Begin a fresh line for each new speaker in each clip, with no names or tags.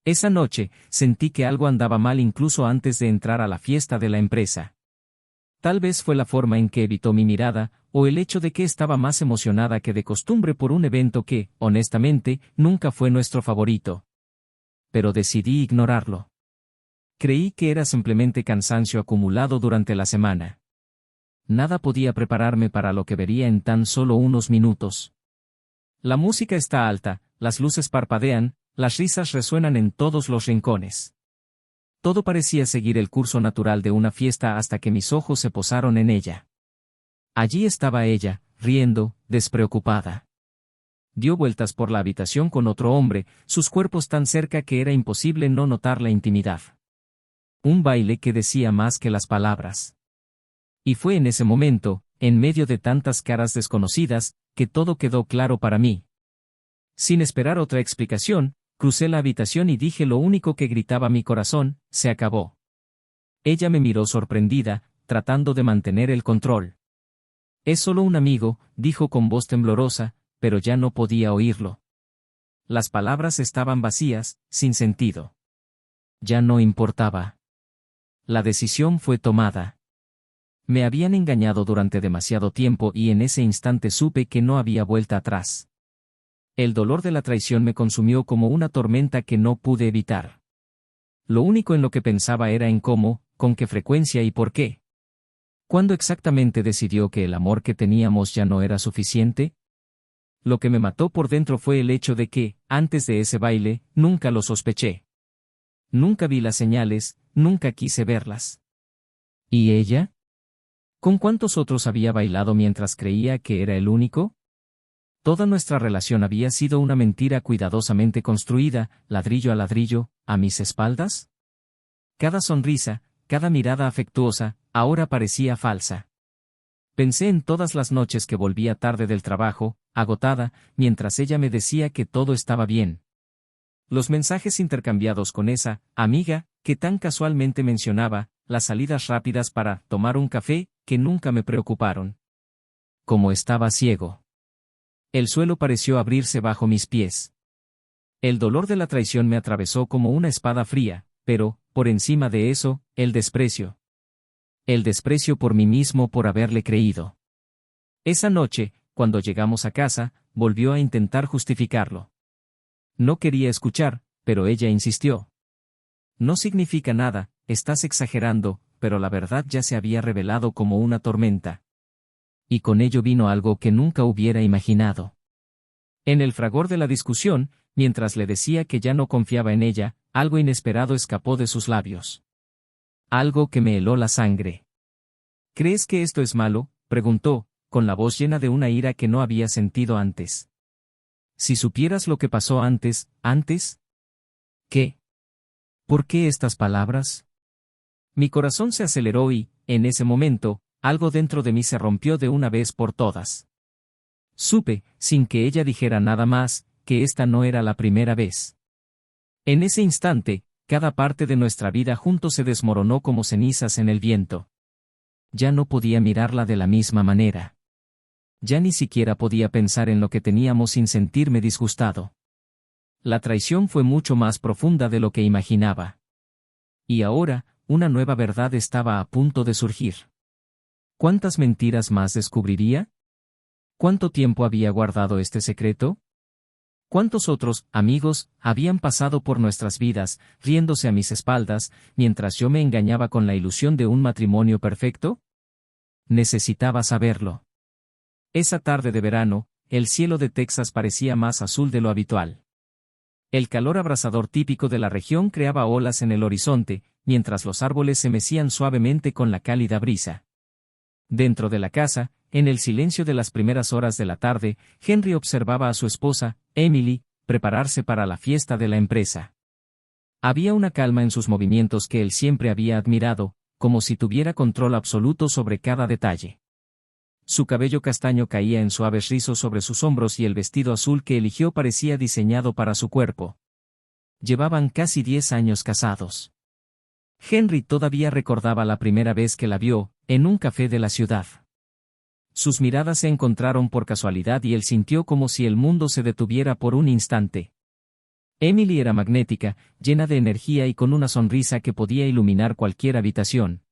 Esa noche, sentí que algo andaba mal incluso antes de entrar a la fiesta de la empresa. Tal vez fue la forma en que evitó mi mirada, o el hecho de que estaba más emocionada que de costumbre por un evento que, honestamente, nunca fue nuestro favorito. Pero decidí ignorarlo. Creí que era simplemente cansancio acumulado durante la semana. Nada podía prepararme para lo que vería en tan solo unos minutos. La música está alta, las luces parpadean, las risas resuenan en todos los rincones. Todo parecía seguir el curso natural de una fiesta hasta que mis ojos se posaron en ella. Allí estaba ella, riendo, despreocupada. Dio vueltas por la habitación con otro hombre, sus cuerpos tan cerca que era imposible no notar la intimidad. Un baile que decía más que las palabras. Y fue en ese momento, en medio de tantas caras desconocidas, que todo quedó claro para mí. Sin esperar otra explicación, crucé la habitación y dije lo único que gritaba mi corazón: se acabó. Ella me miró sorprendida, tratando de mantener el control. Es solo un amigo, dijo con voz temblorosa, pero ya no podía oírlo. Las palabras estaban vacías, sin sentido. Ya no importaba. La decisión fue tomada. Me habían engañado durante demasiado tiempo y en ese instante supe que no había vuelta atrás. El dolor de la traición me consumió como una tormenta que no pude evitar. Lo único en lo que pensaba era en cómo, con qué frecuencia y por qué. ¿Cuándo exactamente decidió que el amor que teníamos ya no era suficiente? Lo que me mató por dentro fue el hecho de que, antes de ese baile, nunca lo sospeché. Nunca vi las señales, nunca quise verlas. ¿Y ella? ¿Con cuántos otros había bailado mientras creía que era el único? Toda nuestra relación había sido una mentira cuidadosamente construida, ladrillo a ladrillo, a mis espaldas. Cada sonrisa, cada mirada afectuosa, ahora parecía falsa. Pensé en todas las noches que volvía tarde del trabajo, agotada, mientras ella me decía que todo estaba bien. Los mensajes intercambiados con esa amiga, que tan casualmente mencionaba, las salidas rápidas para tomar un café, que nunca me preocuparon. Como estaba ciego. El suelo pareció abrirse bajo mis pies. El dolor de la traición me atravesó como una espada fría, pero, por encima de eso, el desprecio. El desprecio por mí mismo por haberle creído. Esa noche, cuando llegamos a casa, volvió a intentar justificarlo. No quería escuchar, pero ella insistió. No significa nada, estás exagerando, pero la verdad ya se había revelado como una tormenta. Y con ello vino algo que nunca hubiera imaginado. En el fragor de la discusión, mientras le decía que ya no confiaba en ella, algo inesperado escapó de sus labios. Algo que me heló la sangre. ¿Crees que esto es malo?, preguntó, con la voz llena de una ira que no había sentido antes. Si supieras lo que pasó antes. ¿Qué? ¿Por qué estas palabras? Mi corazón se aceleró y, en ese momento, algo dentro de mí se rompió de una vez por todas. Supe, sin que ella dijera nada más, que esta no era la primera vez. En ese instante, cada parte de nuestra vida juntos se desmoronó como cenizas en el viento. Ya no podía mirarla de la misma manera. Ya ni siquiera podía pensar en lo que teníamos sin sentirme disgustado. La traición fue mucho más profunda de lo que imaginaba. Y ahora, una nueva verdad estaba a punto de surgir. ¿Cuántas mentiras más descubriría? ¿Cuánto tiempo había guardado este secreto? ¿Cuántos otros amigos habían pasado por nuestras vidas, riéndose a mis espaldas, mientras yo me engañaba con la ilusión de un matrimonio perfecto? Necesitaba saberlo. Esa tarde de verano, el cielo de Texas parecía más azul de lo habitual. El calor abrasador típico de la región creaba olas en el horizonte, mientras los árboles se mecían suavemente con la cálida brisa. Dentro de la casa, en el silencio de las primeras horas de la tarde, Henry observaba a su esposa, Emily, prepararse para la fiesta de la empresa. Había una calma en sus movimientos que él siempre había admirado, como si tuviera control absoluto sobre cada detalle. Su cabello castaño caía en suaves rizos sobre sus hombros y el vestido azul que eligió parecía diseñado para su cuerpo. Llevaban casi 10 años casados. Henry todavía recordaba la primera vez que la vio, en un café de la ciudad. Sus miradas se encontraron por casualidad y él sintió como si el mundo se detuviera por un instante. Emily era magnética, llena de energía y con una sonrisa que podía iluminar cualquier habitación.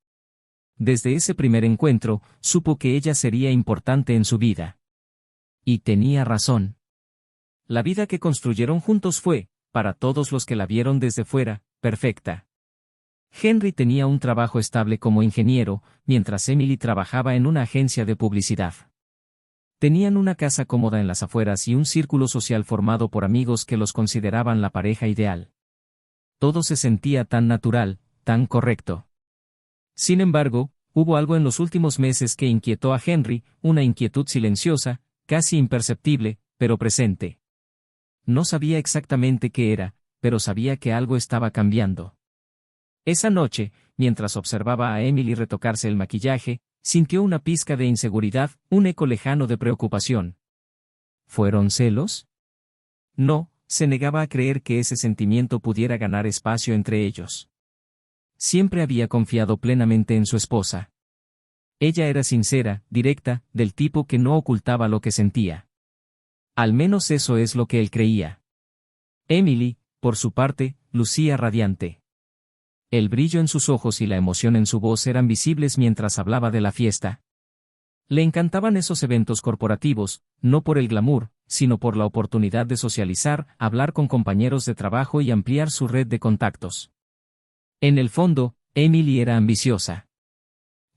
Desde ese primer encuentro, supo que ella sería importante en su vida. Y tenía razón. La vida que construyeron juntos fue, para todos los que la vieron desde fuera, perfecta. Henry tenía un trabajo estable como ingeniero, mientras Emily trabajaba en una agencia de publicidad. Tenían una casa cómoda en las afueras y un círculo social formado por amigos que los consideraban la pareja ideal. Todo se sentía tan natural, tan correcto. Sin embargo, hubo algo en los últimos meses que inquietó a Henry, una inquietud silenciosa, casi imperceptible, pero presente. No sabía exactamente qué era, pero sabía que algo estaba cambiando. Esa noche, mientras observaba a Emily retocarse el maquillaje, sintió una pizca de inseguridad, un eco lejano de preocupación. ¿Fueron celos? No, se negaba a creer que ese sentimiento pudiera ganar espacio entre ellos. Siempre había confiado plenamente en su esposa. Ella era sincera, directa, del tipo que no ocultaba lo que sentía. Al menos eso es lo que él creía. Emily, por su parte, lucía radiante. El brillo en sus ojos y la emoción en su voz eran visibles mientras hablaba de la fiesta. Le encantaban esos eventos corporativos, no por el glamour, sino por la oportunidad de socializar, hablar con compañeros de trabajo y ampliar su red de contactos. En el fondo, Emily era ambiciosa.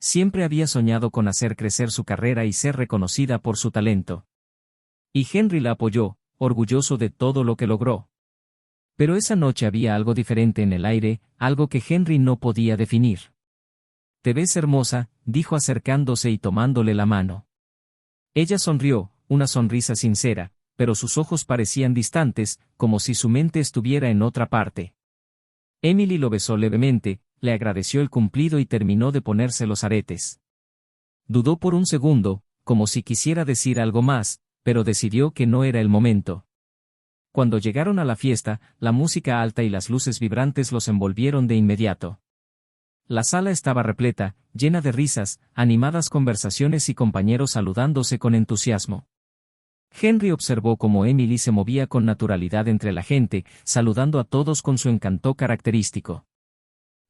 Siempre había soñado con hacer crecer su carrera y ser reconocida por su talento. Y Henry la apoyó, orgulloso de todo lo que logró. Pero esa noche había algo diferente en el aire, algo que Henry no podía definir. «Te ves hermosa», dijo acercándose y tomándole la mano. Ella sonrió, una sonrisa sincera, pero sus ojos parecían distantes, como si su mente estuviera en otra parte. Emily lo besó levemente, le agradeció el cumplido y terminó de ponerse los aretes. Dudó por un segundo, como si quisiera decir algo más, pero decidió que no era el momento. Cuando llegaron a la fiesta, la música alta y las luces vibrantes los envolvieron de inmediato. La sala estaba repleta, llena de risas, animadas conversaciones y compañeros saludándose con entusiasmo. Henry observó cómo Emily se movía con naturalidad entre la gente, saludando a todos con su encanto característico.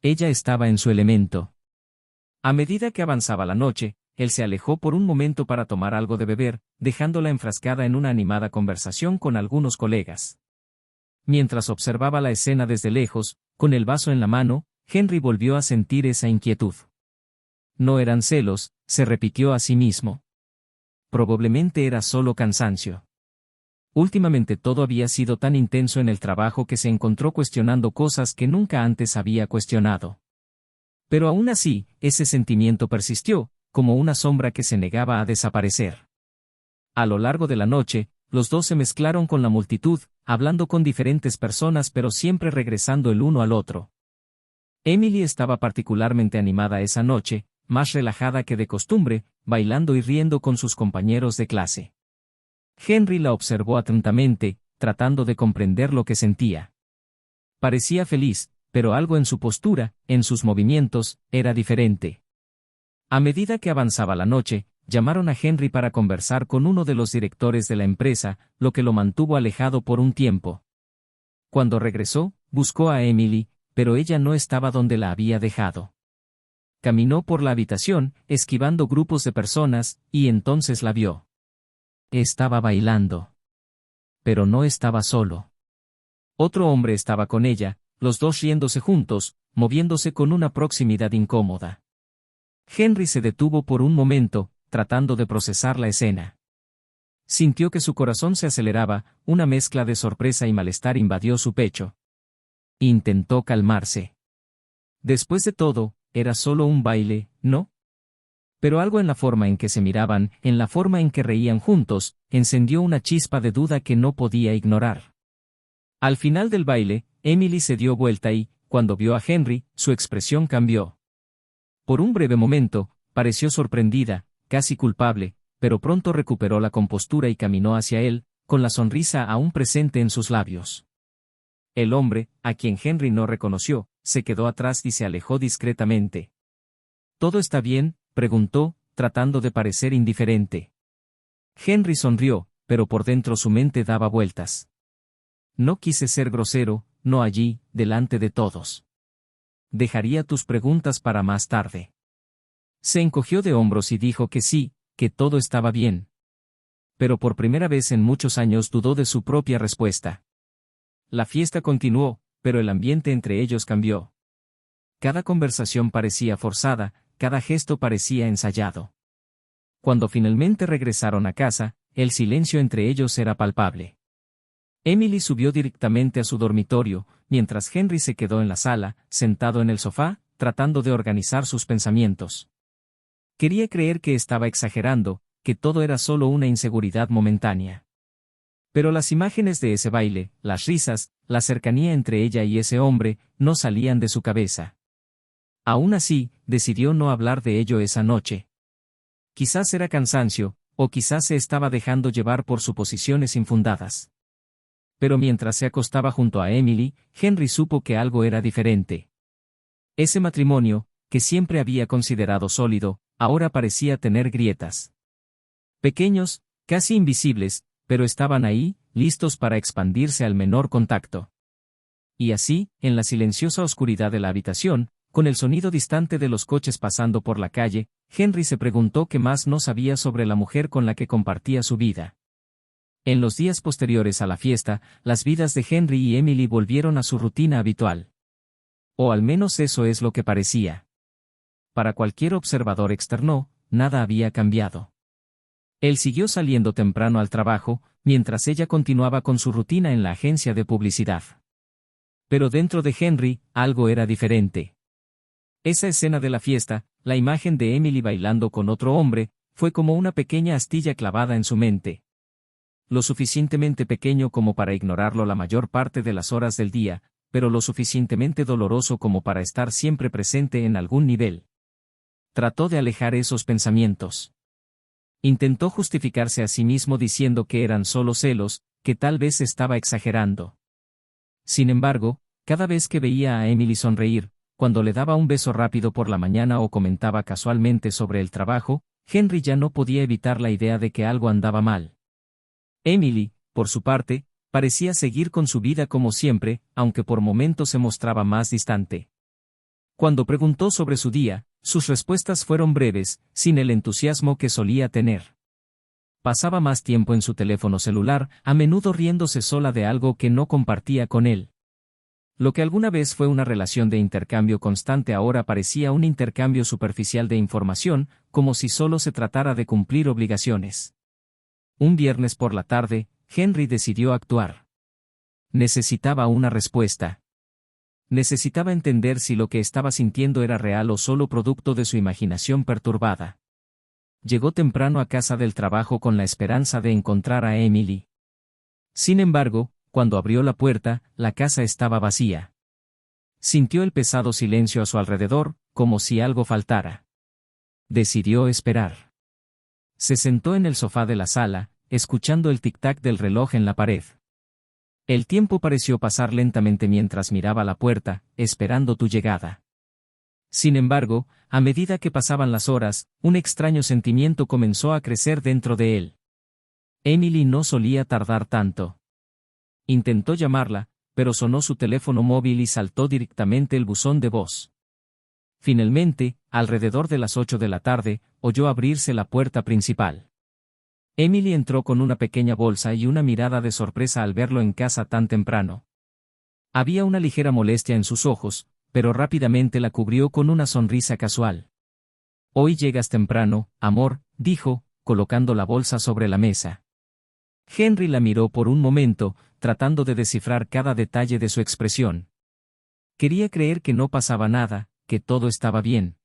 Ella estaba en su elemento. A medida que avanzaba la noche, él se alejó por un momento para tomar algo de beber, dejándola enfrascada en una animada conversación con algunos colegas. Mientras observaba la escena desde lejos, con el vaso en la mano, Henry volvió a sentir esa inquietud. No eran celos, se repitió a sí mismo. Probablemente era solo cansancio. Últimamente todo había sido tan intenso en el trabajo que se encontró cuestionando cosas que nunca antes había cuestionado. Pero aún así, ese sentimiento persistió, como una sombra que se negaba a desaparecer. A lo largo de la noche, los dos se mezclaron con la multitud, hablando con diferentes personas pero siempre regresando el uno al otro. Emily estaba particularmente animada esa noche, más relajada que de costumbre, bailando y riendo con sus compañeros de clase. Henry la observó atentamente, tratando de comprender lo que sentía. Parecía feliz, pero algo en su postura, en sus movimientos, era diferente. A medida que avanzaba la noche, llamaron a Henry para conversar con uno de los directores de la empresa, lo que lo mantuvo alejado por un tiempo. Cuando regresó, buscó a Emily, pero ella no estaba donde la había dejado. Caminó por la habitación, esquivando grupos de personas, y entonces la vio. Estaba bailando. Pero no estaba solo. Otro hombre estaba con ella, los dos riéndose juntos, moviéndose con una proximidad incómoda. Henry se detuvo por un momento, tratando de procesar la escena. Sintió que su corazón se aceleraba, una mezcla de sorpresa y malestar invadió su pecho. Intentó calmarse. Después de todo, era solo un baile, ¿no? Pero algo en la forma en que se miraban, en la forma en que reían juntos, encendió una chispa de duda que no podía ignorar. Al final del baile, Emily se dio vuelta y, cuando vio a Henry, su expresión cambió. Por un breve momento, pareció sorprendida, casi culpable, pero pronto recuperó la compostura y caminó hacia él, con la sonrisa aún presente en sus labios. El hombre, a quien Henry no reconoció, se quedó atrás y se alejó discretamente. «¿Todo está bien?», preguntó, tratando de parecer indiferente. Henry sonrió, pero por dentro su mente daba vueltas. No quise ser grosero, no allí, delante de todos. Dejaría tus preguntas para más tarde. Se encogió de hombros y dijo que sí, que todo estaba bien. Pero por primera vez en muchos años dudó de su propia respuesta. La fiesta continuó, pero el ambiente entre ellos cambió. Cada conversación parecía forzada, cada gesto parecía ensayado. Cuando finalmente regresaron a casa, el silencio entre ellos era palpable. Emily subió directamente a su dormitorio, mientras Henry se quedó en la sala, sentado en el sofá, tratando de organizar sus pensamientos. Quería creer que estaba exagerando, que todo era solo una inseguridad momentánea. Pero las imágenes de ese baile, las risas, la cercanía entre ella y ese hombre, no salían de su cabeza. Aún así, decidió no hablar de ello esa noche. Quizás era cansancio, o quizás se estaba dejando llevar por suposiciones infundadas. Pero mientras se acostaba junto a Emily, Henry supo que algo era diferente. Ese matrimonio, que siempre había considerado sólido, ahora parecía tener grietas. Pequeños, casi invisibles, pero estaban ahí, listos para expandirse al menor contacto. Y así, en la silenciosa oscuridad de la habitación, con el sonido distante de los coches pasando por la calle, Henry se preguntó qué más no sabía sobre la mujer con la que compartía su vida. En los días posteriores a la fiesta, las vidas de Henry y Emily volvieron a su rutina habitual. O al menos eso es lo que parecía. Para cualquier observador externo, nada había cambiado. Él siguió saliendo temprano al trabajo, mientras ella continuaba con su rutina en la agencia de publicidad. Pero dentro de Henry, algo era diferente. Esa escena de la fiesta, la imagen de Emily bailando con otro hombre, fue como una pequeña astilla clavada en su mente. Lo suficientemente pequeño como para ignorarlo la mayor parte de las horas del día, pero lo suficientemente doloroso como para estar siempre presente en algún nivel. Trató de alejar esos pensamientos. Intentó justificarse a sí mismo diciendo que eran solo celos, que tal vez estaba exagerando. Sin embargo, cada vez que veía a Emily sonreír, cuando le daba un beso rápido por la mañana o comentaba casualmente sobre el trabajo, Henry ya no podía evitar la idea de que algo andaba mal. Emily, por su parte, parecía seguir con su vida como siempre, aunque por momentos se mostraba más distante. Cuando preguntó sobre su día, sus respuestas fueron breves, sin el entusiasmo que solía tener. Pasaba más tiempo en su teléfono celular, a menudo riéndose sola de algo que no compartía con él. Lo que alguna vez fue una relación de intercambio constante ahora parecía un intercambio superficial de información, como si solo se tratara de cumplir obligaciones. Un viernes por la tarde, Henry decidió actuar. Necesitaba una respuesta. Necesitaba entender si lo que estaba sintiendo era real o solo producto de su imaginación perturbada. Llegó temprano a casa del trabajo con la esperanza de encontrar a Emily. Sin embargo, cuando abrió la puerta, la casa estaba vacía. Sintió el pesado silencio a su alrededor, como si algo faltara. Decidió esperar. Se sentó en el sofá de la sala, escuchando el tic-tac del reloj en la pared. El tiempo pareció pasar lentamente mientras miraba la puerta, esperando tu llegada. Sin embargo, a medida que pasaban las horas, un extraño sentimiento comenzó a crecer dentro de él. Emily no solía tardar tanto. Intentó llamarla, pero sonó su teléfono móvil y saltó directamente el buzón de voz. Finalmente, alrededor de las 8 de la tarde, oyó abrirse la puerta principal. Emily entró con una pequeña bolsa y una mirada de sorpresa al verlo en casa tan temprano. Había una ligera molestia en sus ojos, pero rápidamente la cubrió con una sonrisa casual. «Hoy llegas temprano, amor», dijo, colocando la bolsa sobre la mesa. Henry la miró por un momento, tratando de descifrar cada detalle de su expresión. Quería creer que no pasaba nada, que todo estaba bien.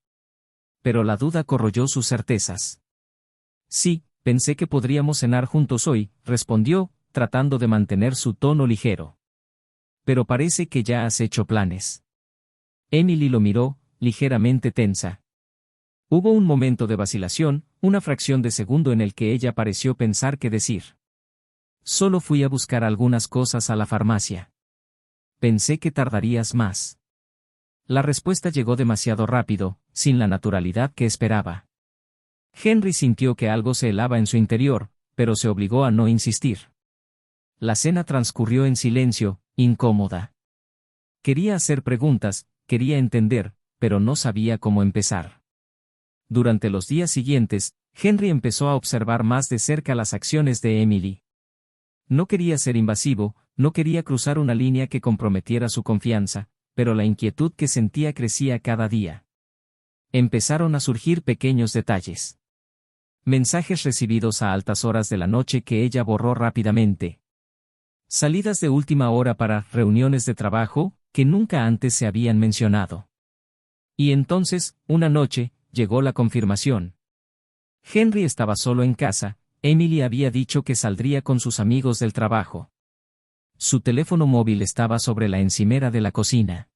Pero la duda corroyó sus certezas. «Sí, pensé que podríamos cenar juntos hoy», respondió, tratando de mantener su tono ligero. «Pero parece que ya has hecho planes». Emily lo miró, ligeramente tensa. Hubo un momento de vacilación, una fracción de segundo en el que ella pareció pensar qué decir. «Solo fui a buscar algunas cosas a la farmacia. Pensé que tardarías más». La respuesta llegó demasiado rápido, sin la naturalidad que esperaba. Henry sintió que algo se helaba en su interior, pero se obligó a no insistir. La cena transcurrió en silencio, incómoda. Quería hacer preguntas, quería entender, pero no sabía cómo empezar. Durante los días siguientes, Henry empezó a observar más de cerca las acciones de Emily. No quería ser invasivo, no quería cruzar una línea que comprometiera su confianza, pero la inquietud que sentía crecía cada día. Empezaron a surgir pequeños detalles. Mensajes recibidos a altas horas de la noche que ella borró rápidamente. Salidas de última hora para reuniones de trabajo, que nunca antes se habían mencionado. Y entonces, una noche, llegó la confirmación. Henry estaba solo en casa, Emily había dicho que saldría con sus amigos del trabajo. Su teléfono móvil estaba sobre la encimera de la cocina.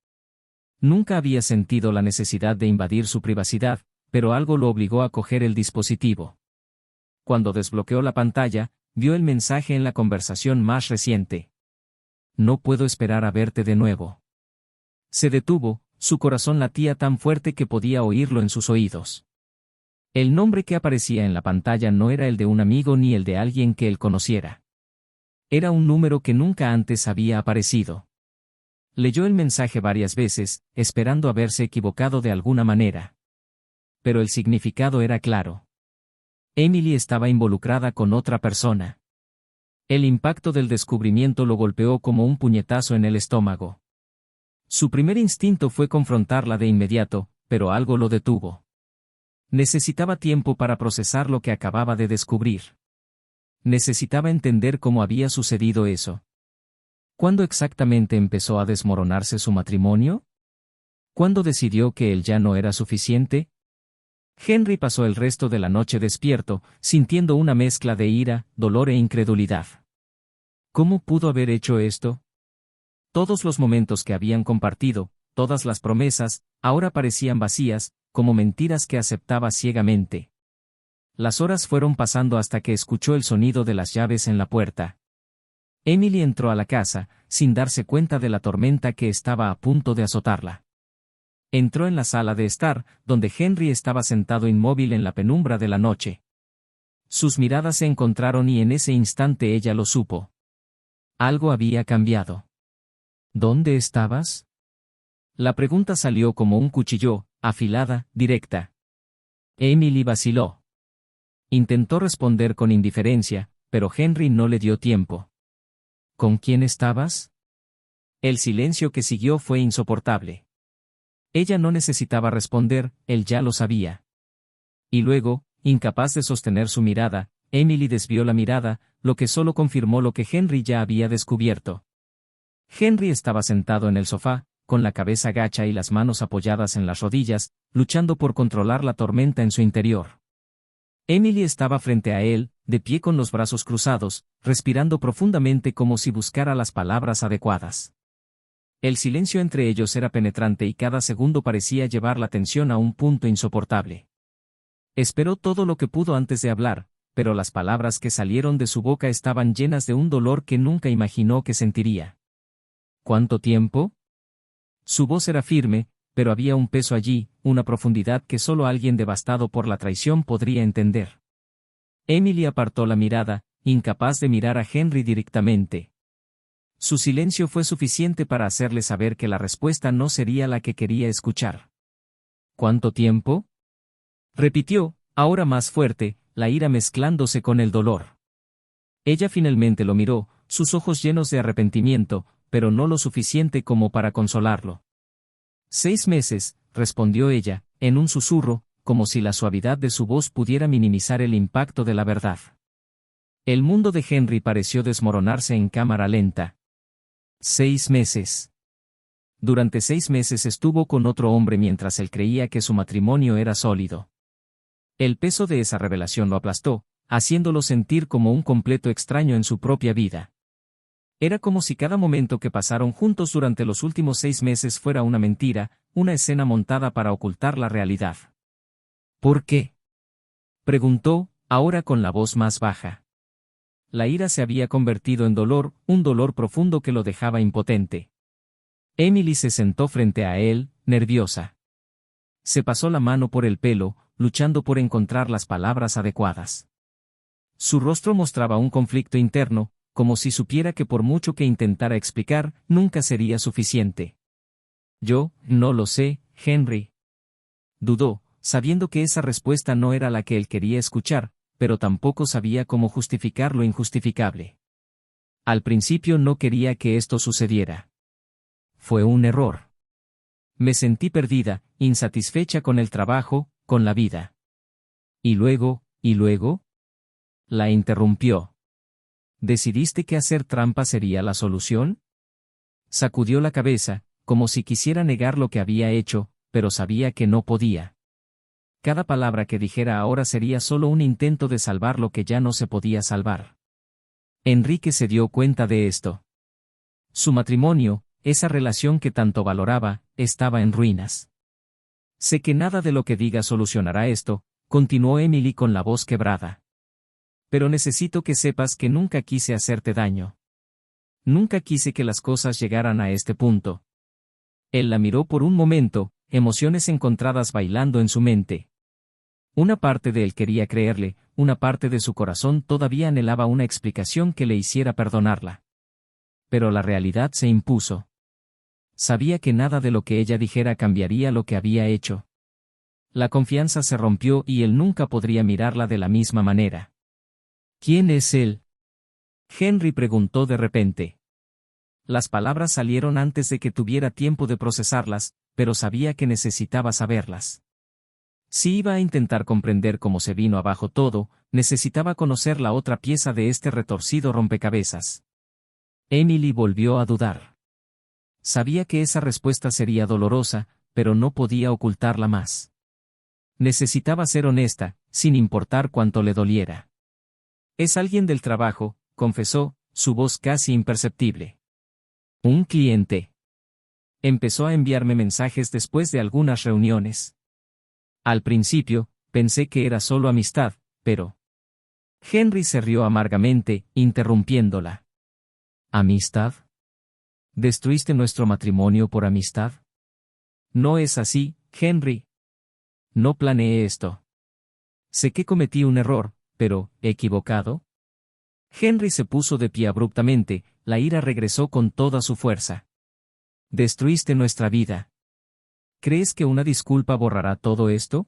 Nunca había sentido la necesidad de invadir su privacidad, pero algo lo obligó a coger el dispositivo. Cuando desbloqueó la pantalla, vio el mensaje en la conversación más reciente. No puedo esperar a verte de nuevo. Se detuvo, su corazón latía tan fuerte que podía oírlo en sus oídos. El nombre que aparecía en la pantalla no era el de un amigo ni el de alguien que él conociera. Era un número que nunca antes había aparecido. Leyó el mensaje varias veces, esperando haberse equivocado de alguna manera. Pero el significado era claro. Emily estaba involucrada con otra persona. El impacto del descubrimiento lo golpeó como un puñetazo en el estómago. Su primer instinto fue confrontarla de inmediato, pero algo lo detuvo. Necesitaba tiempo para procesar lo que acababa de descubrir. Necesitaba entender cómo había sucedido eso. ¿Cuándo exactamente empezó a desmoronarse su matrimonio? ¿Cuándo decidió que él ya no era suficiente? Henry pasó el resto de la noche despierto, sintiendo una mezcla de ira, dolor e incredulidad. ¿Cómo pudo haber hecho esto? Todos los momentos que habían compartido, todas las promesas, ahora parecían vacías, como mentiras que aceptaba ciegamente. Las horas fueron pasando hasta que escuchó el sonido de las llaves en la puerta. Emily entró a la casa, sin darse cuenta de la tormenta que estaba a punto de azotarla. Entró en la sala de estar, donde Henry estaba sentado inmóvil en la penumbra de la noche. Sus miradas se encontraron y en ese instante ella lo supo. Algo había cambiado. ¿Dónde estabas? La pregunta salió como un cuchillo, afilada, directa. Emily vaciló. Intentó responder con indiferencia, pero Henry no le dio tiempo. ¿Con quién estabas? El silencio que siguió fue insoportable. Ella no necesitaba responder, él ya lo sabía. Y luego, incapaz de sostener su mirada, Emily desvió la mirada, lo que solo confirmó lo que Henry ya había descubierto. Henry estaba sentado en el sofá, con la cabeza gacha y las manos apoyadas en las rodillas, luchando por controlar la tormenta en su interior. Emily estaba frente a él, de pie con los brazos cruzados, respirando profundamente como si buscara las palabras adecuadas. El silencio entre ellos era penetrante y cada segundo parecía llevar la tensión a un punto insoportable. Esperó todo lo que pudo antes de hablar, pero las palabras que salieron de su boca estaban llenas de un dolor que nunca imaginó que sentiría. ¿Cuánto tiempo? Su voz era firme, pero había un peso allí, una profundidad que solo alguien devastado por la traición podría entender. Emily apartó la mirada, incapaz de mirar a Henry directamente. Su silencio fue suficiente para hacerle saber que la respuesta no sería la que quería escuchar. ¿Cuánto tiempo? Repitió, ahora más fuerte, la ira mezclándose con el dolor. Ella finalmente lo miró, sus ojos llenos de arrepentimiento, pero no lo suficiente como para consolarlo. 6 meses, respondió ella, en un susurro, como si la suavidad de su voz pudiera minimizar el impacto de la verdad. El mundo de Henry pareció desmoronarse en cámara lenta. 6 meses. Durante 6 meses estuvo con otro hombre mientras él creía que su matrimonio era sólido. El peso de esa revelación lo aplastó, haciéndolo sentir como un completo extraño en su propia vida. Era como si cada momento que pasaron juntos durante los últimos 6 meses fuera una mentira, una escena montada para ocultar la realidad. ¿Por qué? Preguntó, ahora con la voz más baja. La ira se había convertido en dolor, un dolor profundo que lo dejaba impotente. Emily se sentó frente a él, nerviosa. Se pasó la mano por el pelo, luchando por encontrar las palabras adecuadas. Su rostro mostraba un conflicto interno, como si supiera que por mucho que intentara explicar, nunca sería suficiente. Yo, no lo sé, Henry. Dudó, sabiendo que esa respuesta no era la que él quería escuchar, pero tampoco sabía cómo justificar lo injustificable. Al principio no quería que esto sucediera. Fue un error. Me sentí perdida, insatisfecha con el trabajo, con la vida. ¿Y luego? La interrumpió. ¿Decidiste que hacer trampa sería la solución? Sacudió la cabeza, como si quisiera negar lo que había hecho, pero sabía que no podía. Cada palabra que dijera ahora sería solo un intento de salvar lo que ya no se podía salvar. Enrique se dio cuenta de esto. Su matrimonio, esa relación que tanto valoraba, estaba en ruinas. Sé que nada de lo que diga solucionará esto, continuó Emily con la voz quebrada. Pero necesito que sepas que nunca quise hacerte daño. Nunca quise que las cosas llegaran a este punto. Él la miró por un momento, emociones encontradas bailando en su mente. Una parte de él quería creerle, una parte de su corazón todavía anhelaba una explicación que le hiciera perdonarla. Pero la realidad se impuso. Sabía que nada de lo que ella dijera cambiaría lo que había hecho. La confianza se rompió y él nunca podría mirarla de la misma manera. ¿Quién es él? Henry preguntó de repente. Las palabras salieron antes de que tuviera tiempo de procesarlas, pero sabía que necesitaba saberlas. Si iba a intentar comprender cómo se vino abajo todo, necesitaba conocer la otra pieza de este retorcido rompecabezas. Emily volvió a dudar. Sabía que esa respuesta sería dolorosa, pero no podía ocultarla más. Necesitaba ser honesta, sin importar cuánto le doliera. Es alguien del trabajo, confesó, su voz casi imperceptible. Un cliente. Empezó a enviarme mensajes después de algunas reuniones. Al principio, pensé que era solo amistad, pero... Henry se rió amargamente, interrumpiéndola. ¿Amistad? ¿Destruiste nuestro matrimonio por amistad? No es así, Henry. No planeé esto. Sé que cometí un error, pero, ¿equivocado? Henry se puso de pie abruptamente, la ira regresó con toda su fuerza. Destruiste nuestra vida. ¿Crees que una disculpa borrará todo esto?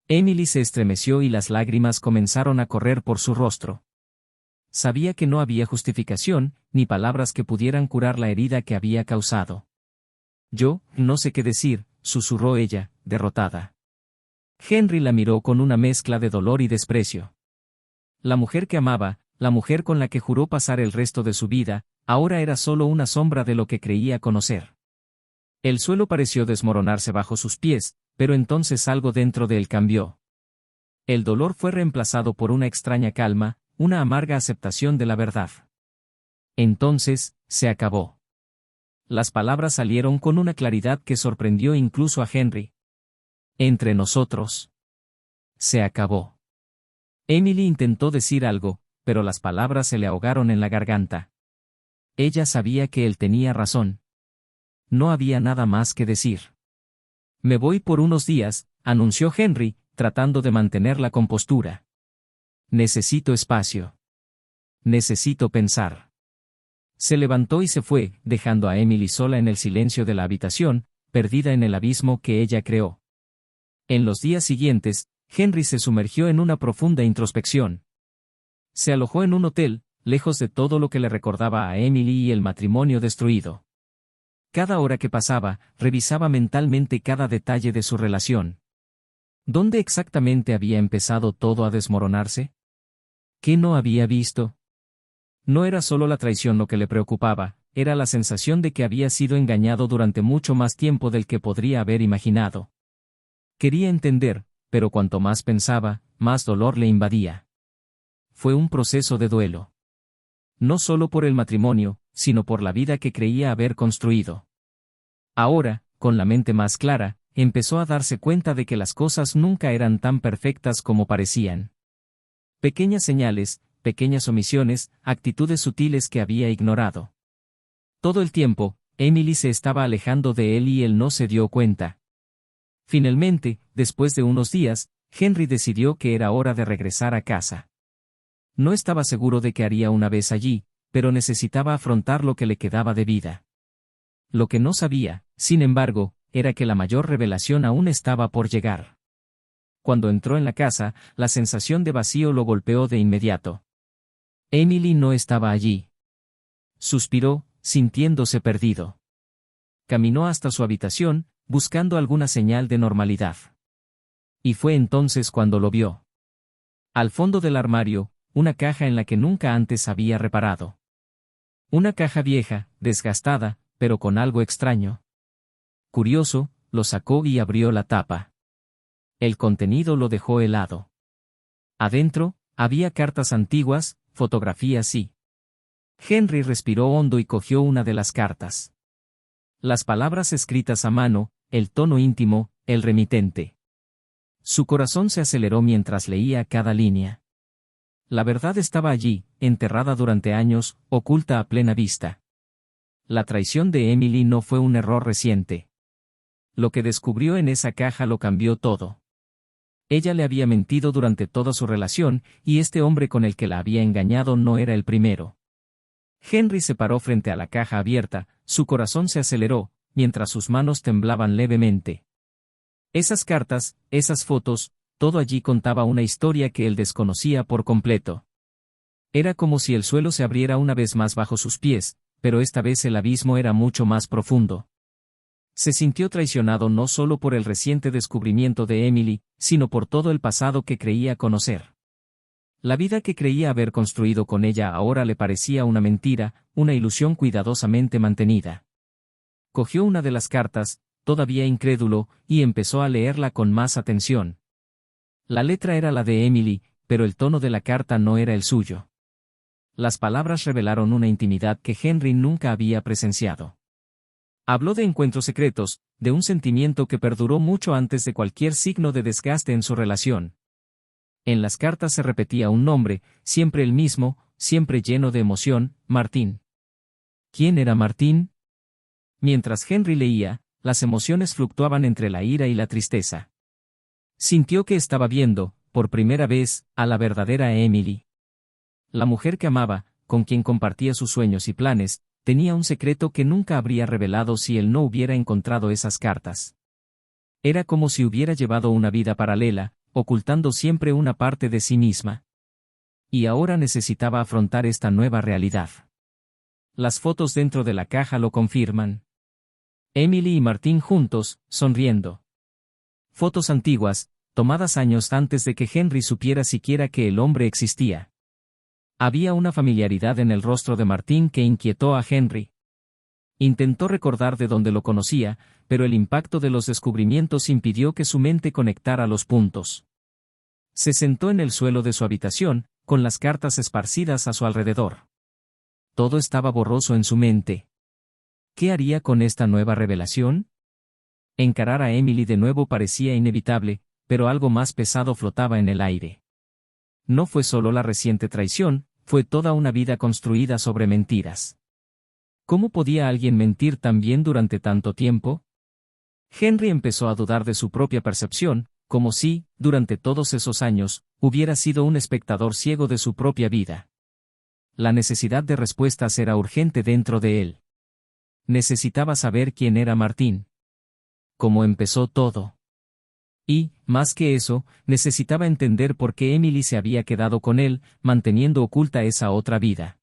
Emily se estremeció y las lágrimas comenzaron a correr por su rostro. Sabía que no había justificación, ni palabras que pudieran curar la herida que había causado. Yo, no sé qué decir, susurró ella, derrotada. Henry la miró con una mezcla de dolor y desprecio. La mujer que amaba, la mujer con la que juró pasar el resto de su vida, ahora era solo una sombra de lo que creía conocer. El suelo pareció desmoronarse bajo sus pies, pero entonces algo dentro de él cambió. El dolor fue reemplazado por una extraña calma, una amarga aceptación de la verdad. Entonces, se acabó. Las palabras salieron con una claridad que sorprendió incluso a Henry. Entre nosotros. Se acabó. Emily intentó decir algo, pero las palabras se le ahogaron en la garganta. Ella sabía que él tenía razón. No había nada más que decir. Me voy por unos días, anunció Henry, tratando de mantener la compostura. Necesito espacio. Necesito pensar. Se levantó y se fue, dejando a Emily sola en el silencio de la habitación, perdida en el abismo que ella creó. En los días siguientes, Henry se sumergió en una profunda introspección. Se alojó en un hotel, lejos de todo lo que le recordaba a Emily y el matrimonio destruido. Cada hora que pasaba, revisaba mentalmente cada detalle de su relación. ¿Dónde exactamente había empezado todo a desmoronarse? ¿Qué no había visto? No era solo la traición lo que le preocupaba, era la sensación de que había sido engañado durante mucho más tiempo del que podría haber imaginado. Quería entender, pero cuanto más pensaba, más dolor le invadía. Fue un proceso de duelo. No solo por el matrimonio, sino por la vida que creía haber construido. Ahora, con la mente más clara, empezó a darse cuenta de que las cosas nunca eran tan perfectas como parecían. Pequeñas señales, pequeñas omisiones, actitudes sutiles que había ignorado. Todo el tiempo, Emily se estaba alejando de él y él no se dio cuenta. Finalmente, después de unos días, Henry decidió que era hora de regresar a casa. No estaba seguro de qué haría una vez allí, pero necesitaba afrontar lo que le quedaba de vida. Lo que no sabía, sin embargo, era que la mayor revelación aún estaba por llegar. Cuando entró en la casa, la sensación de vacío lo golpeó de inmediato. Emily no estaba allí. Suspiró, sintiéndose perdido. Caminó hasta su habitación, buscando alguna señal de normalidad. Y fue entonces cuando lo vio. Al fondo del armario, una caja en la que nunca antes había reparado. Una caja vieja, desgastada, pero con algo extraño. Curioso, lo sacó y abrió la tapa. El contenido lo dejó helado. Adentro, había cartas antiguas, fotografías y... Henry respiró hondo y cogió una de las cartas. Las palabras escritas a mano, el tono íntimo, el remitente. Su corazón se aceleró mientras leía cada línea. La verdad estaba allí, enterrada durante años, oculta a plena vista. La traición de Emily no fue un error reciente. Lo que descubrió en esa caja lo cambió todo. Ella le había mentido durante toda su relación, y este hombre con el que la había engañado no era el primero. Henry se paró frente a la caja abierta, su corazón se aceleró, mientras sus manos temblaban levemente. Esas cartas, esas fotos, todo allí contaba una historia que él desconocía por completo. Era como si el suelo se abriera una vez más bajo sus pies, pero esta vez el abismo era mucho más profundo. Se sintió traicionado no solo por el reciente descubrimiento de Emily, sino por todo el pasado que creía conocer. La vida que creía haber construido con ella ahora le parecía una mentira, una ilusión cuidadosamente mantenida. Cogió una de las cartas, todavía incrédulo, y empezó a leerla con más atención. La letra era la de Emily, pero el tono de la carta no era el suyo. Las palabras revelaron una intimidad que Henry nunca había presenciado. Habló de encuentros secretos, de un sentimiento que perduró mucho antes de cualquier signo de desgaste en su relación. En las cartas se repetía un nombre, siempre el mismo, siempre lleno de emoción, Martín. ¿Quién era Martín? Mientras Henry leía, las emociones fluctuaban entre la ira y la tristeza. Sintió que estaba viendo, por primera vez, a la verdadera Emily. La mujer que amaba, con quien compartía sus sueños y planes, tenía un secreto que nunca habría revelado si él no hubiera encontrado esas cartas. Era como si hubiera llevado una vida paralela, ocultando siempre una parte de sí misma. Y ahora necesitaba afrontar esta nueva realidad. Las fotos dentro de la caja lo confirman. Emily y Martín juntos, sonriendo. Fotos antiguas, tomadas años antes de que Henry supiera siquiera que el hombre existía. Había una familiaridad en el rostro de Martín que inquietó a Henry. Intentó recordar de dónde lo conocía, pero el impacto de los descubrimientos impidió que su mente conectara los puntos. Se sentó en el suelo de su habitación, con las cartas esparcidas a su alrededor. Todo estaba borroso en su mente. ¿Qué haría con esta nueva revelación? Encarar a Emily de nuevo parecía inevitable, pero algo más pesado flotaba en el aire. No fue solo la reciente traición, fue toda una vida construida sobre mentiras. ¿Cómo podía alguien mentir tan bien durante tanto tiempo? Henry empezó a dudar de su propia percepción, como si, durante todos esos años, hubiera sido un espectador ciego de su propia vida. La necesidad de respuestas era urgente dentro de él. Necesitaba saber quién era Martín. ¿Cómo empezó todo? Y, más que eso, necesitaba entender por qué Emily se había quedado con él, manteniendo oculta esa otra vida.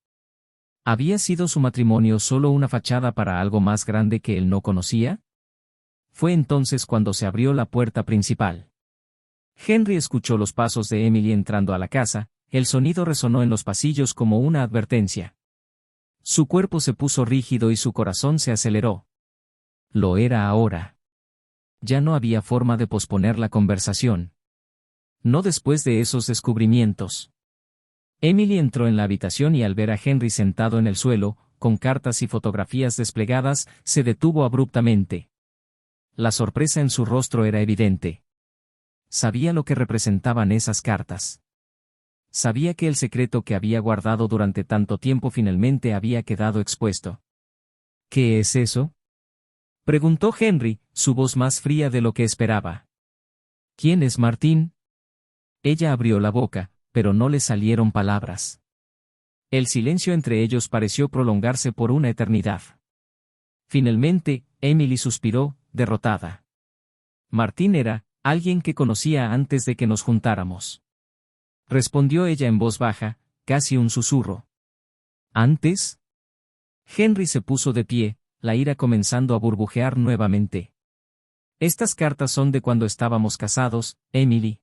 ¿Había sido su matrimonio solo una fachada para algo más grande que él no conocía? Fue entonces cuando se abrió la puerta principal. Henry escuchó los pasos de Emily entrando a la casa, el sonido resonó en los pasillos como una advertencia. Su cuerpo se puso rígido y su corazón se aceleró. Lo era ahora. Ya no había forma de posponer la conversación. No después de esos descubrimientos. Emily entró en la habitación y al ver a Henry sentado en el suelo, con cartas y fotografías desplegadas, se detuvo abruptamente. La sorpresa en su rostro era evidente. Sabía lo que representaban esas cartas. Sabía que el secreto que había guardado durante tanto tiempo finalmente había quedado expuesto. ¿Qué es eso?, preguntó Henry, su voz más fría de lo que esperaba. ¿Quién es Martín? Ella abrió la boca, pero no le salieron palabras. El silencio entre ellos pareció prolongarse por una eternidad. Finalmente, Emily suspiró, derrotada. Martín era alguien que conocía antes de que nos juntáramos. Respondió ella en voz baja, casi un susurro. ¿Antes? Henry se puso de pie, la ira comenzando a burbujear nuevamente. Estas cartas son de cuando estábamos casados, Emily.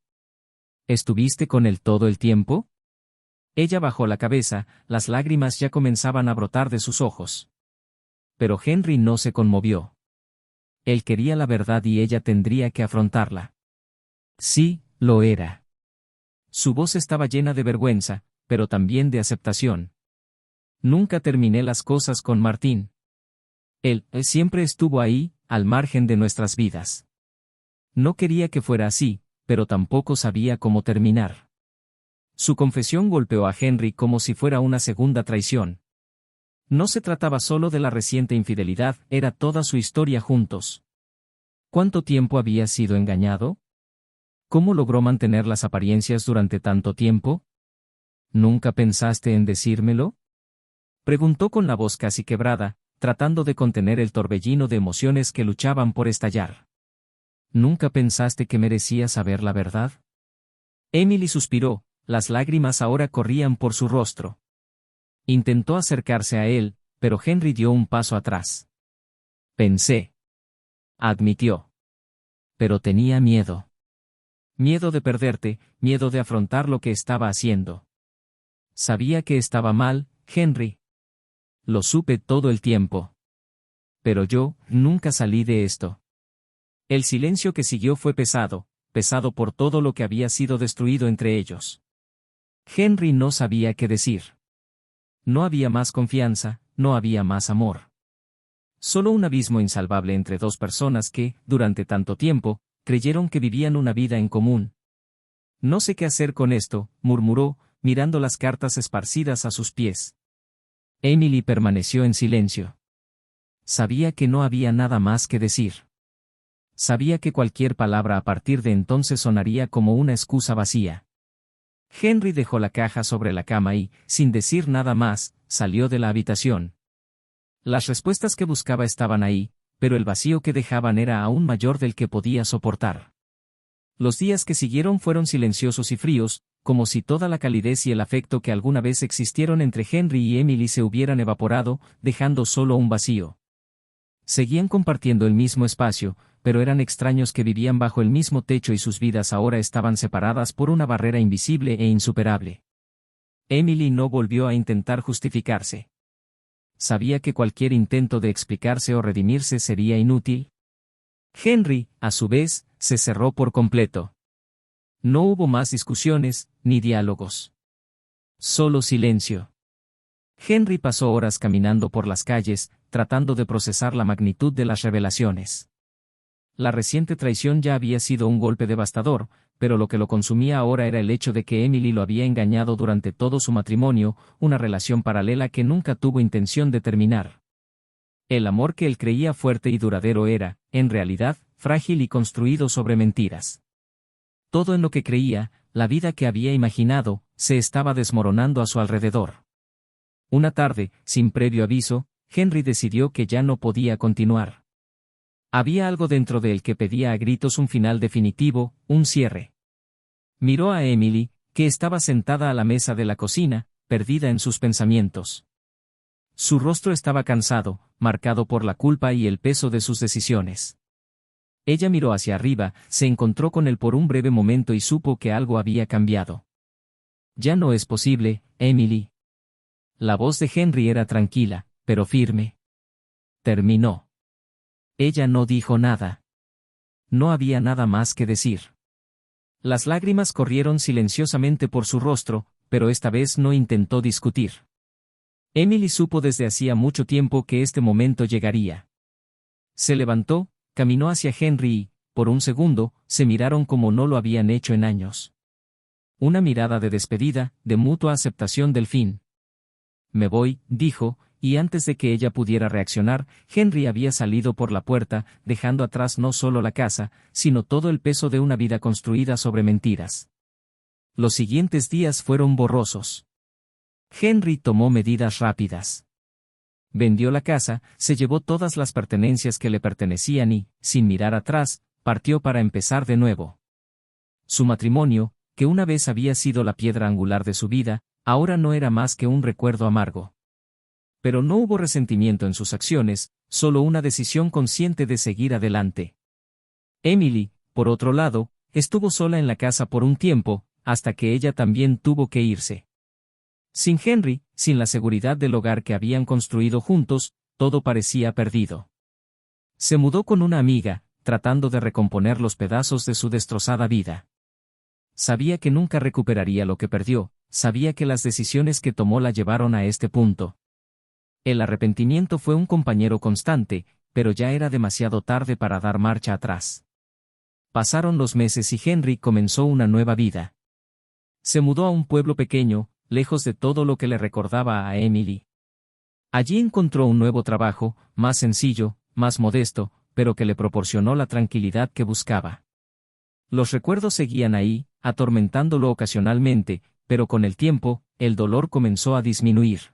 ¿Estuviste con él todo el tiempo? Ella bajó la cabeza, las lágrimas ya comenzaban a brotar de sus ojos. Pero Henry no se conmovió. Él quería la verdad y ella tendría que afrontarla. Sí, lo era. Su voz estaba llena de vergüenza, pero también de aceptación. Nunca terminé las cosas con Martín. Él siempre estuvo ahí, al margen de nuestras vidas. No quería que fuera así, pero tampoco sabía cómo terminar. Su confesión golpeó a Henry como si fuera una segunda traición. No se trataba solo de la reciente infidelidad, era toda su historia juntos. ¿Cuánto tiempo había sido engañado? ¿Cómo logró mantener las apariencias durante tanto tiempo? ¿Nunca pensaste en decírmelo? Preguntó con la voz casi quebrada, tratando de contener el torbellino de emociones que luchaban por estallar. ¿Nunca pensaste que merecía saber la verdad? Emily suspiró, las lágrimas ahora corrían por su rostro. Intentó acercarse a él, pero Henry dio un paso atrás. Pensé. Admitió. Pero tenía miedo. Miedo de perderte, miedo de afrontar lo que estaba haciendo. Sabía que estaba mal, Henry. Lo supe todo el tiempo. Pero yo, nunca salí de esto. El silencio que siguió fue pesado, pesado por todo lo que había sido destruido entre ellos. Henry no sabía qué decir. No había más confianza, no había más amor. Solo un abismo insalvable entre dos personas que, durante tanto tiempo, creyeron que vivían una vida en común. No sé qué hacer con esto, murmuró, mirando las cartas esparcidas a sus pies. Emily permaneció en silencio. Sabía que no había nada más que decir. Sabía que cualquier palabra a partir de entonces sonaría como una excusa vacía. Henry dejó la caja sobre la cama y, sin decir nada más, salió de la habitación. Las respuestas que buscaba estaban ahí, pero el vacío que dejaban era aún mayor del que podía soportar. Los días que siguieron fueron silenciosos y fríos, como si toda la calidez y el afecto que alguna vez existieron entre Henry y Emily se hubieran evaporado, dejando solo un vacío. Seguían compartiendo el mismo espacio, pero eran extraños que vivían bajo el mismo techo y sus vidas ahora estaban separadas por una barrera invisible e insuperable. Emily no volvió a intentar justificarse. Sabía que cualquier intento de explicarse o redimirse sería inútil. Henry, a su vez, se cerró por completo. No hubo más discusiones, ni diálogos. Solo silencio. Henry pasó horas caminando por las calles, tratando de procesar la magnitud de las revelaciones. La reciente traición ya había sido un golpe devastador, pero lo que lo consumía ahora era el hecho de que Emily lo había engañado durante todo su matrimonio, una relación paralela que nunca tuvo intención de terminar. El amor que él creía fuerte y duradero era, en realidad, frágil y construido sobre mentiras. Todo en lo que creía, la vida que había imaginado, se estaba desmoronando a su alrededor. Una tarde, sin previo aviso, Henry decidió que ya no podía continuar. Había algo dentro de él que pedía a gritos un final definitivo, un cierre. Miró a Emily, que estaba sentada a la mesa de la cocina, perdida en sus pensamientos. Su rostro estaba cansado, marcado por la culpa y el peso de sus decisiones. Ella miró hacia arriba, se encontró con él por un breve momento y supo que algo había cambiado. Ya no es posible, Emily. La voz de Henry era tranquila, pero firme. Terminó. Ella no dijo nada. No había nada más que decir. Las lágrimas corrieron silenciosamente por su rostro, pero esta vez no intentó discutir. Emily supo desde hacía mucho tiempo que este momento llegaría. Se levantó, caminó hacia Henry y, por un segundo, se miraron como no lo habían hecho en años. Una mirada de despedida, de mutua aceptación del fin. Me voy, dijo, y antes de que ella pudiera reaccionar, Henry había salido por la puerta, dejando atrás no solo la casa, sino todo el peso de una vida construida sobre mentiras. Los siguientes días fueron borrosos. Henry tomó medidas rápidas. Vendió la casa, se llevó todas las pertenencias que le pertenecían y, sin mirar atrás, partió para empezar de nuevo. Su matrimonio, que una vez había sido la piedra angular de su vida, ahora no era más que un recuerdo amargo. Pero no hubo resentimiento en sus acciones, solo una decisión consciente de seguir adelante. Emily, por otro lado, estuvo sola en la casa por un tiempo, hasta que ella también tuvo que irse. Sin Henry, sin la seguridad del hogar que habían construido juntos, todo parecía perdido. Se mudó con una amiga, tratando de recomponer los pedazos de su destrozada vida. Sabía que nunca recuperaría lo que perdió, sabía que las decisiones que tomó la llevaron a este punto. El arrepentimiento fue un compañero constante, pero ya era demasiado tarde para dar marcha atrás. Pasaron los meses y Henry comenzó una nueva vida. Se mudó a un pueblo pequeño, lejos de todo lo que le recordaba a Emily. Allí encontró un nuevo trabajo, más sencillo, más modesto, pero que le proporcionó la tranquilidad que buscaba. Los recuerdos seguían ahí, atormentándolo ocasionalmente, pero con el tiempo, el dolor comenzó a disminuir.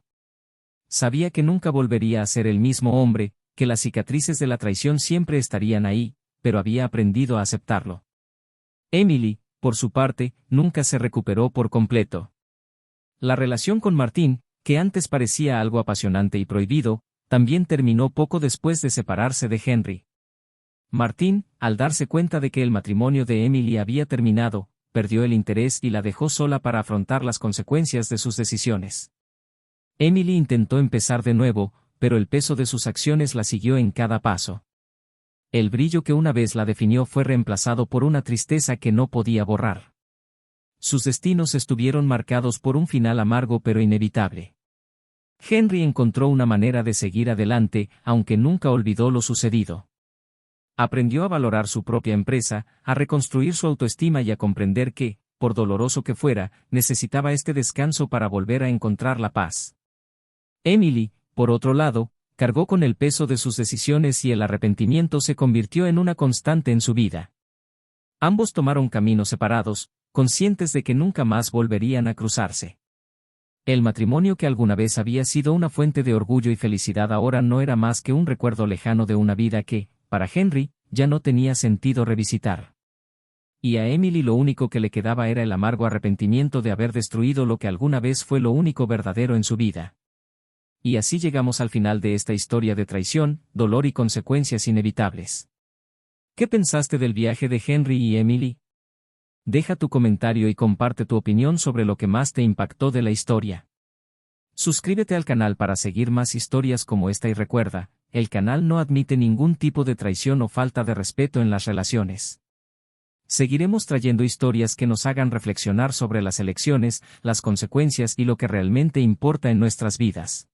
Sabía que nunca volvería a ser el mismo hombre, que las cicatrices de la traición siempre estarían ahí, pero había aprendido a aceptarlo. Emily, por su parte, nunca se recuperó por completo. La relación con Martin, que antes parecía algo apasionante y prohibido, también terminó poco después de separarse de Henry. Martin, al darse cuenta de que el matrimonio de Emily había terminado, perdió el interés y la dejó sola para afrontar las consecuencias de sus decisiones. Emily intentó empezar de nuevo, pero el peso de sus acciones la siguió en cada paso. El brillo que una vez la definió fue reemplazado por una tristeza que no podía borrar. Sus destinos estuvieron marcados por un final amargo pero inevitable. Henry encontró una manera de seguir adelante, aunque nunca olvidó lo sucedido. Aprendió a valorar su propia empresa, a reconstruir su autoestima y a comprender que, por doloroso que fuera, necesitaba este descanso para volver a encontrar la paz. Emily, por otro lado, cargó con el peso de sus decisiones y el arrepentimiento se convirtió en una constante en su vida. Ambos tomaron caminos separados, conscientes de que nunca más volverían a cruzarse. El matrimonio que alguna vez había sido una fuente de orgullo y felicidad ahora no era más que un recuerdo lejano de una vida que, para Henry, ya no tenía sentido revisitar. Y a Emily lo único que le quedaba era el amargo arrepentimiento de haber destruido lo que alguna vez fue lo único verdadero en su vida. Y así llegamos al final de esta historia de traición, dolor y consecuencias inevitables. ¿Qué pensaste del viaje de Henry y Emily? Deja tu comentario y comparte tu opinión sobre lo que más te impactó de la historia. Suscríbete al canal para seguir más historias como esta y recuerda, el canal no admite ningún tipo de traición o falta de respeto en las relaciones. Seguiremos trayendo historias que nos hagan reflexionar sobre las elecciones, las consecuencias y lo que realmente importa en nuestras vidas.